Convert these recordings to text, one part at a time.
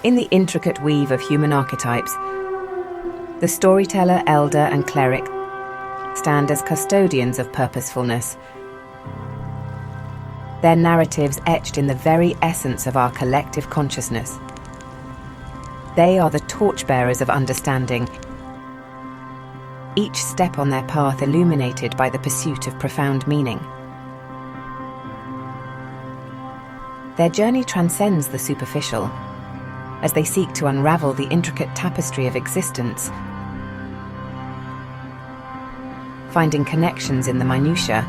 In the intricate weave of human archetypes, the storyteller, elder, and cleric stand as custodians of purposefulness. Their narratives etched in the very essence of our collective consciousness. They are the torchbearers of understanding, each step on their path illuminated by the pursuit of profound meaning. Their journey transcends the superficial, as they seek to unravel the intricate tapestry of existence, finding connections in the minutiae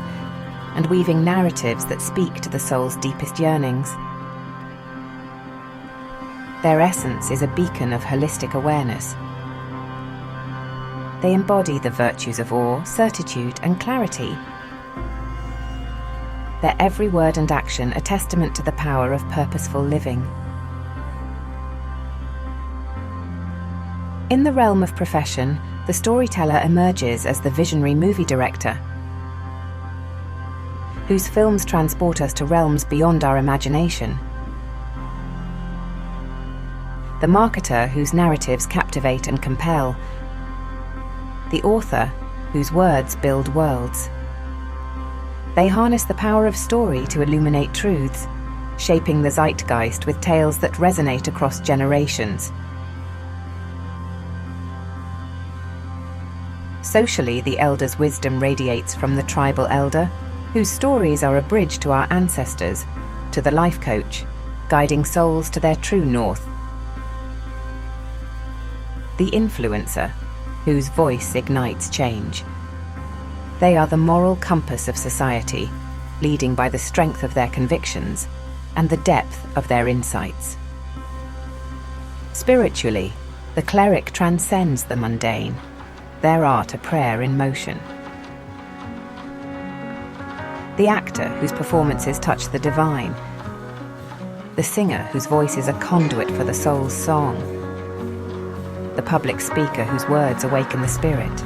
and weaving narratives that speak to the soul's deepest yearnings. Their essence is a beacon of holistic awareness. They embody the virtues of awe, certitude, and clarity. Their every word and action a testament to the power of purposeful living. In the realm of profession, the storyteller emerges as the visionary movie director, whose films transport us to realms beyond our imagination. The marketer, whose narratives captivate and compel. The author, whose words build worlds. They harness the power of story to illuminate truths, shaping the zeitgeist with tales that resonate across generations. Socially, the elder's wisdom radiates from the tribal elder, whose stories are a bridge to our ancestors, to the life coach, guiding souls to their true north. The influencer, whose voice ignites change. They are the moral compass of society, leading by the strength of their convictions and the depth of their insights. Spiritually, the cleric transcends the mundane, their art a prayer in motion. The actor, whose performances touch the divine. The singer, whose voice is a conduit for the soul's song. The public speaker, whose words awaken the spirit.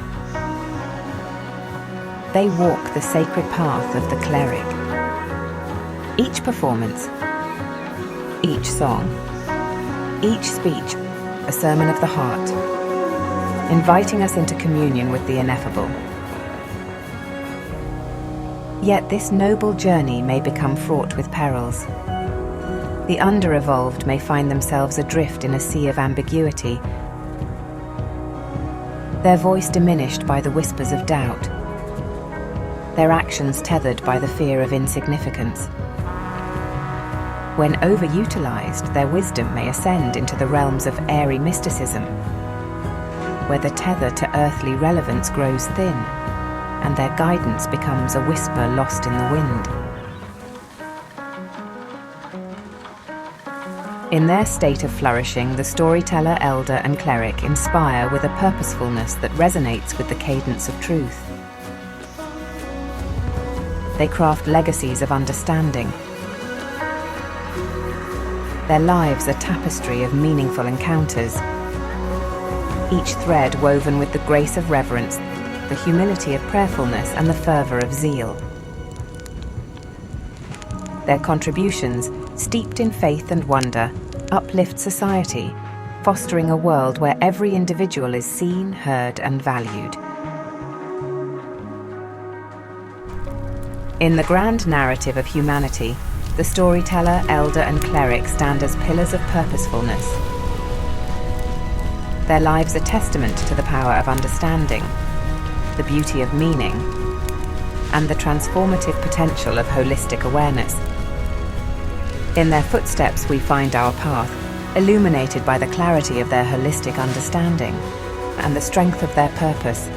They walk the sacred path of the cleric. Each performance, each song, each speech, a sermon of the heart, inviting us into communion with the ineffable. Yet this noble journey may become fraught with perils. The under-evolved may find themselves adrift in a sea of ambiguity, their voice diminished by the whispers of doubt, their actions tethered by the fear of insignificance. When over-utilized, their wisdom may ascend into the realms of airy mysticism, where the tether to earthly relevance grows thin, and their guidance becomes a whisper lost in the wind. In their state of flourishing, the storyteller, elder, and cleric inspire with a purposefulness that resonates with the cadence of truth. They craft legacies of understanding. Their lives a tapestry of meaningful encounters, each thread woven with the grace of reverence, the humility of prayerfulness, and the fervor of zeal. Their contributions, steeped in faith and wonder, uplift society, fostering a world where every individual is seen, heard, and valued. In the grand narrative of humanity, the storyteller, elder, and cleric stand as pillars of purposefulness. Their lives a testament to the power of understanding, the beauty of meaning, and the transformative potential of holistic awareness. In their footsteps we find our path, illuminated by the clarity of their holistic understanding and the strength of their purpose,